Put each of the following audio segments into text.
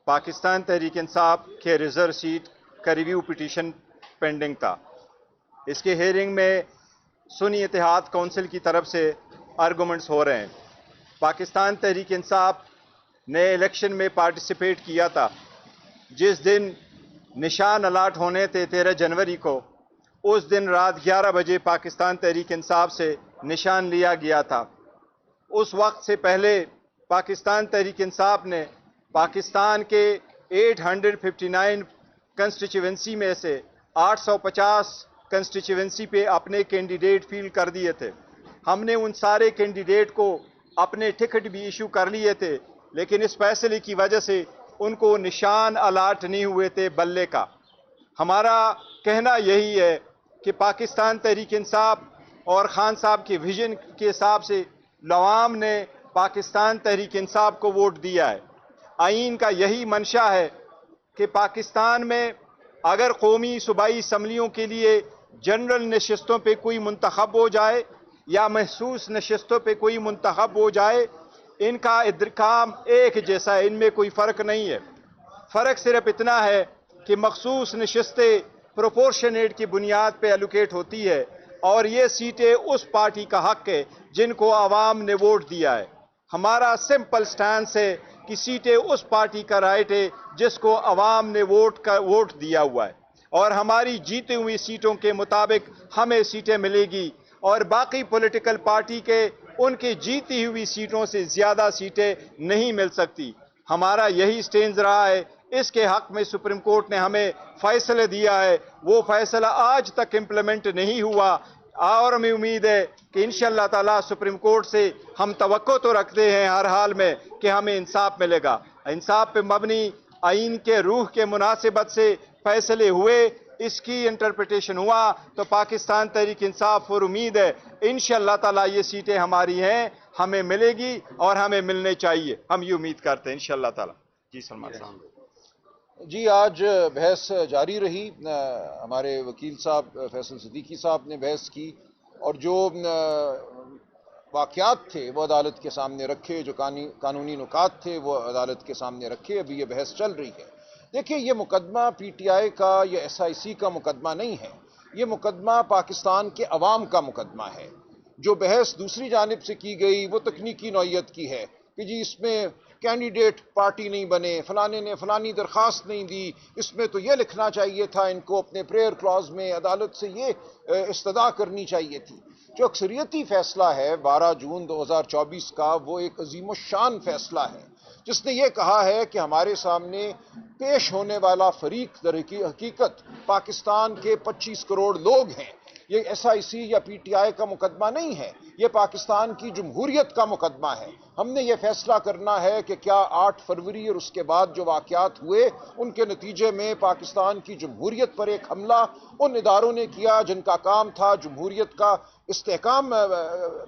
پاکستان تحریک انصاف کے reserve set کا review petition pending تھا. اس کے ہیئرنگ میں سنی اتحاد کونسل کی طرف سے آرگومنٹس ہو رہے ہیں. پاکستان تحریک انصاف نے الیکشن میں پارٹیسپیٹ کیا تھا. جس دن نشان الاٹ ہونے تھے 13 جنوری کو، اس دن رات 11 بجے پاکستان تحریک انصاف سے نشان لیا گیا تھا. اس وقت سے پہلے پاکستان تحریک انصاف نے پاکستان کے 859 کنسٹیچوئنسی میں سے 850 کنسٹیچوئنسی پہ اپنے کینڈیڈیٹ فیلڈ کر دیے تھے. ہم نے ان سارے کینڈیڈیٹ کو اپنے ٹکٹ بھی ایشو کر لیے تھے، لیکن اس فیصلے کی وجہ سے ان کو نشان الاٹ نہیں ہوئے تھے بلے کا. ہمارا کہنا یہی ہے کہ پاکستان تحریک انصاف اور خان صاحب کے ویژن کے حساب سے عوام نے پاکستان تحریک انصاف کو ووٹ دیا ہے. آئین کا یہی منشا ہے کہ پاکستان میں اگر قومی صوبائی اسمبلیوں کے لیے جنرل نشستوں پہ کوئی منتخب ہو جائے یا محسوس نشستوں پہ کوئی منتخب ہو جائے، ان کا ادراکام ایک جیسا ہے، ان میں کوئی فرق نہیں ہے. فرق صرف اتنا ہے کہ مخصوص نشستیں پروپورشنیٹ کی بنیاد پہ الوکیٹ ہوتی ہے، اور یہ سیٹیں اس پارٹی کا حق ہے جن کو عوام نے ووٹ دیا ہے. ہمارا سمپل سٹانس ہے کہ سیٹیں اس پارٹی کا رائٹ ہے جس کو عوام نے ووٹ دیا ہوا ہے، اور ہماری جیتی ہوئی سیٹوں کے مطابق ہمیں سیٹیں ملے گی، اور باقی پولیٹیکل پارٹی کے ان کی جیتی ہوئی سیٹوں سے زیادہ سیٹیں نہیں مل سکتی. ہمارا یہی سٹینز رہا ہے. اس کے حق میں سپریم کورٹ نے ہمیں فیصلہ دیا ہے، وہ فیصلہ آج تک امپلیمنٹ نہیں ہوا، اور ہمیں امید ہے کہ انشاءاللہ تعالی سپریم کورٹ سے ہم توقع تو رکھتے ہیں ہر حال میں کہ ہمیں انصاف ملے گا. انصاف پہ مبنی آئین کے روح کے مناسبت سے فیصلے ہوئے، اس کی انٹرپریٹیشن ہوا تو پاکستان تحریک انصاف پر امید ہے انشاءاللہ تعالی یہ سیٹیں ہماری ہیں، ہمیں ملے گی اور ہمیں ملنے چاہیے. ہم یہ امید کرتے ہیں انشاءاللہ تعالی. جی سلمان صاحب. جی، آج بحث جاری رہی. ہمارے وکیل صاحب فیصل صدیقی صاحب نے بحث کی، اور جو واقعات تھے وہ عدالت کے سامنے رکھے، جو قانونی نکات تھے وہ عدالت کے سامنے رکھے. ابھی یہ بحث چل رہی ہے. دیکھیں، یہ مقدمہ پی ٹی آئی کا یا ایس آئی سی کا مقدمہ نہیں ہے، یہ مقدمہ پاکستان کے عوام کا مقدمہ ہے. جو بحث دوسری جانب سے کی گئی وہ تکنیکی نوعیت کی ہے کہ جی اس میں کینڈیڈیٹ پارٹی نہیں بنے، فلانے نے فلانی درخواست نہیں دی، اس میں تو یہ لکھنا چاہیے تھا، ان کو اپنے پریئر کلاز میں عدالت سے یہ استدعا کرنی چاہیے تھی. جو اکثریتی فیصلہ ہے 12 جون 2024 کا، وہ ایک عظیم الشان فیصلہ ہے جس نے یہ کہا ہے کہ ہمارے سامنے پیش ہونے والا فریق در حقیقت پاکستان کے 25 کروڑ لوگ ہیں. یہ ایس آئی سی یا پی ٹی آئی کا مقدمہ نہیں ہے، یہ پاکستان کی جمہوریت کا مقدمہ ہے. ہم نے یہ فیصلہ کرنا ہے کہ کیا 8 فروری اور اس کے بعد جو واقعات ہوئے ان کے نتیجے میں پاکستان کی جمہوریت پر ایک حملہ ان اداروں نے کیا جن کا کام تھا جمہوریت کا استحکام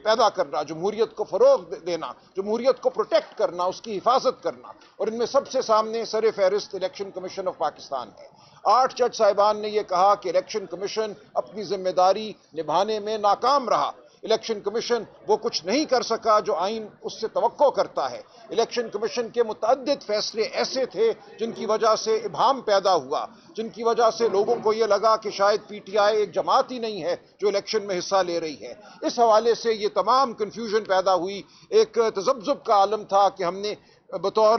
پیدا کرنا، جمہوریت کو فروغ دینا، جمہوریت کو پروٹیکٹ کرنا، اس کی حفاظت کرنا، اور ان میں سب سے سامنے سر فہرست الیکشن کمیشن آف پاکستان ہے. 8 جج صاحبان نے یہ کہا کہ الیکشن کمیشن اپنی ذمہ داری نبھانے میں ناکام رہا. الیکشن کمیشن وہ کچھ نہیں کر سکا جو آئین اس سے توقع کرتا ہے. الیکشن کمیشن کے متعدد فیصلے ایسے تھے جن کی وجہ سے ابہام پیدا ہوا، جن کی وجہ سے لوگوں کو یہ لگا کہ شاید پی ٹی آئی ایک جماعت ہی نہیں ہے جو الیکشن میں حصہ لے رہی ہے. اس حوالے سے یہ تمام کنفیوژن پیدا ہوئی. ایک تذبذب کا عالم تھا کہ ہم نے بطور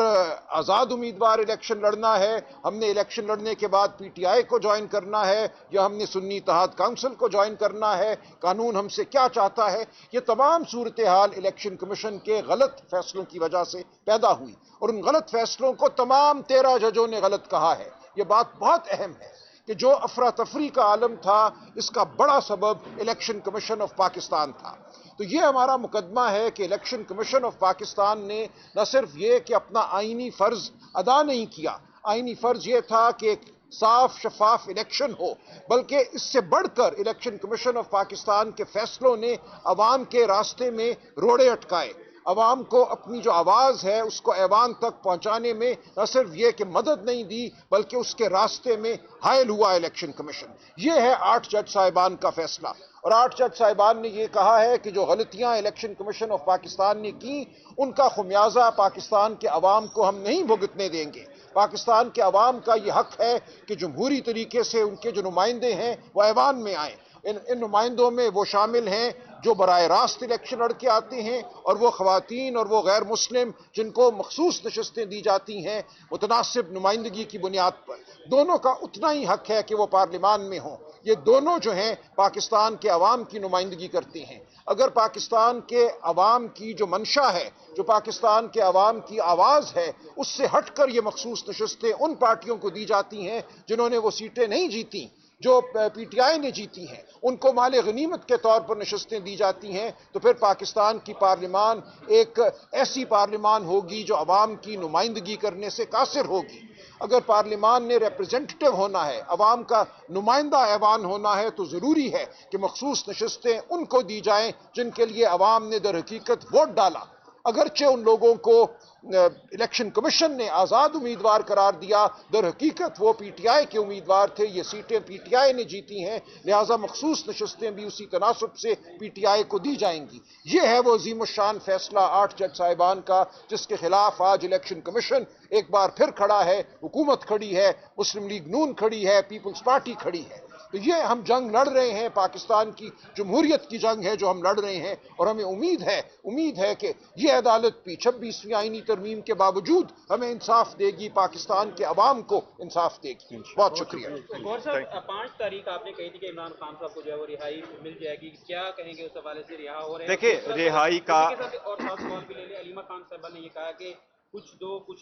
آزاد امیدوار الیکشن لڑنا ہے، ہم نے الیکشن لڑنے کے بعد پی ٹی آئی کو جوائن کرنا ہے، یا ہم نے سنی اتحاد کونسل کو جوائن کرنا ہے، قانون ہم سے کیا چاہتا ہے. یہ تمام صورتحال الیکشن کمیشن کے غلط فیصلوں کی وجہ سے پیدا ہوئی، اور ان غلط فیصلوں کو تمام 13 ججوں نے غلط کہا ہے. یہ بات بہت اہم ہے کہ جو افراتفری کا عالم تھا اس کا بڑا سبب الیکشن کمیشن آف پاکستان تھا. تو یہ ہمارا مقدمہ ہے کہ الیکشن کمیشن آف پاکستان نے نہ صرف یہ کہ اپنا آئینی فرض ادا نہیں کیا، آئینی فرض یہ تھا کہ ایک صاف شفاف الیکشن ہو، بلکہ اس سے بڑھ کر الیکشن کمیشن آف پاکستان کے فیصلوں نے عوام کے راستے میں روڑے اٹکائے، عوام کو اپنی جو آواز ہے اس کو ایوان تک پہنچانے میں نہ صرف یہ کہ مدد نہیں دی بلکہ اس کے راستے میں حائل ہوا الیکشن کمیشن۔ یہ ہے 8 جج صاحبان کا فیصلہ، اور 8 جج صاحبان نے یہ کہا ہے کہ جو غلطیاں الیکشن کمیشن آف پاکستان نے کی ان کا خمیازہ پاکستان کے عوام کو ہم نہیں بھگتنے دیں گے۔ پاکستان کے عوام کا یہ حق ہے کہ جمہوری طریقے سے ان کے جو نمائندے ہیں وہ ایوان میں آئیں۔ ان نمائندوں میں وہ شامل ہیں جو براہ راست الیکشن لڑ کے آتے ہیں، اور وہ خواتین اور وہ غیر مسلم جن کو مخصوص نشستیں دی جاتی ہیں متناسب نمائندگی کی بنیاد پر۔ دونوں کا اتنا ہی حق ہے کہ وہ پارلیمان میں ہوں۔ یہ دونوں جو ہیں پاکستان کے عوام کی نمائندگی کرتے ہیں۔ اگر پاکستان کے عوام کی جو منشا ہے، جو پاکستان کے عوام کی آواز ہے، اس سے ہٹ کر یہ مخصوص نشستیں ان پارٹیوں کو دی جاتی ہیں جنہوں نے وہ سیٹیں نہیں جیتی، جو پی ٹی آئی نے جیتی ہیں، ان کو مال غنیمت کے طور پر نشستیں دی جاتی ہیں، تو پھر پاکستان کی پارلیمان ایک ایسی پارلیمان ہوگی جو عوام کی نمائندگی کرنے سے قاصر ہوگی۔ اگر پارلیمان نے ریپریزنٹیٹو ہونا ہے، عوام کا نمائندہ ایوان ہونا ہے، تو ضروری ہے کہ مخصوص نشستیں ان کو دی جائیں جن کے لیے عوام نے در حقیقت ووٹ ڈالا۔ اگرچہ ان لوگوں کو الیکشن کمیشن نے آزاد امیدوار قرار دیا، در حقیقت وہ پی ٹی آئی کے امیدوار تھے، یہ سیٹیں پی ٹی آئی نے جیتی ہیں، لہٰذا مخصوص نشستیں بھی اسی تناسب سے پی ٹی آئی کو دی جائیں گی۔ یہ ہے وہ عظیم الشان فیصلہ 8 جج صاحبان کا جس کے خلاف آج الیکشن کمیشن ایک بار پھر کھڑا ہے، حکومت کھڑی ہے، مسلم لیگ نون کھڑی ہے، پیپلز پارٹی کھڑی ہے۔ تو یہ ہم جنگ لڑ رہے ہیں، پاکستان کی جمہوریت کی جنگ ہے جو ہم لڑ رہے ہیں، اور ہمیں امید ہے کہ یہ عدالت بھی 26ویں آئینی ترمیم کے باوجود ہمیں انصاف دے گی، پاکستان کے عوام کو انصاف دے گی۔ بہت شکریہ۔ غور صاحب، 5 تاریخ آپ نے کہی تھی کہ عمران خان صاحب کو جو ہے وہ رہائی مل جائے گی، کیا کہیں گے اس حوالے سے؟ رہا ہو رہے ہیں دیکھیں رہائی کا اور ساتھ سوال بھی لے لیں، علیمہ خان صاحبہ نے یہ کہا کہ کچھ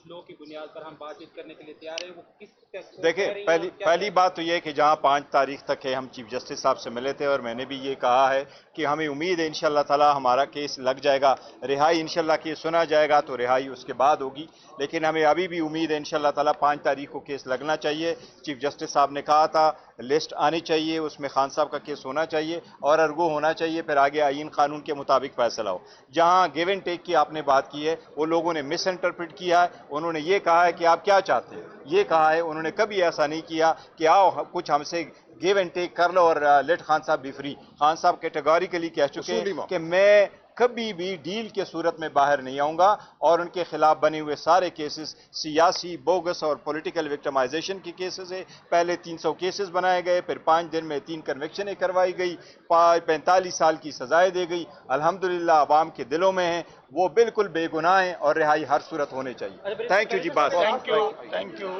لوگ کی بنیاد پر ہم بات چیت کرنے کے لیے تیار ہیں، وہ کس دیکھیں پہلی بات تو یہ ہے کہ جہاں 5 تاریخ تک ہے ہم چیف جسٹس صاحب سے ملے تھے، اور میں نے بھی یہ کہا ہے کہ ہمیں امید ہے انشاءاللہ تعالی ہمارا کیس لگ جائے گا، رہائی انشاءاللہ کیس سنا جائے گا تو رہائی اس کے بعد ہوگی، لیکن ہمیں ابھی بھی امید ہے انشاءاللہ تعالی 5 تاریخ کو کیس لگنا چاہیے۔ چیف جسٹس صاحب نے کہا تھا لسٹ آنی چاہیے، اس میں خان صاحب کا کیس ہونا چاہیے اور ارگو ہونا چاہیے، پھر آگے آئین قانون کے مطابق فیصلہ ہو۔ جہاں گیو اینڈ ٹیک کی آپ نے بات کی ہے، وہ لوگوں نے مس انٹرپریٹ کیا ہے، انہوں نے یہ کہا ہے کہ آپ کیا چاہتے ہیں، یہ کہا ہے، انہوں نے کبھی ایسا نہیں کیا کہ آؤ کچھ ہم سے گیو اینڈ ٹیک کر لو اور لیٹ خان صاحب بھی فری۔ خان صاحب کیٹیگوریکلی کہہ چکے ہیں کہ میں کبھی بھی ڈیل کے صورت میں باہر نہیں آؤں گا، اور ان کے خلاف بنے ہوئے سارے کیسز سیاسی بوگس اور پولیٹیکل وکٹمائزیشن کے کیسز ہیں۔ پہلے 300 کیسز بنائے گئے، پھر 5 دن میں 3 کنوکشنیں کروائی گئی، 45 سال کی سزائیں دی گئی، الحمدللہ عوام کے دلوں میں ہیں، وہ بالکل بے گناہ ہیں اور رہائی ہر صورت ہونے چاہیے۔ تھینک یو جی، بات تھینک یو۔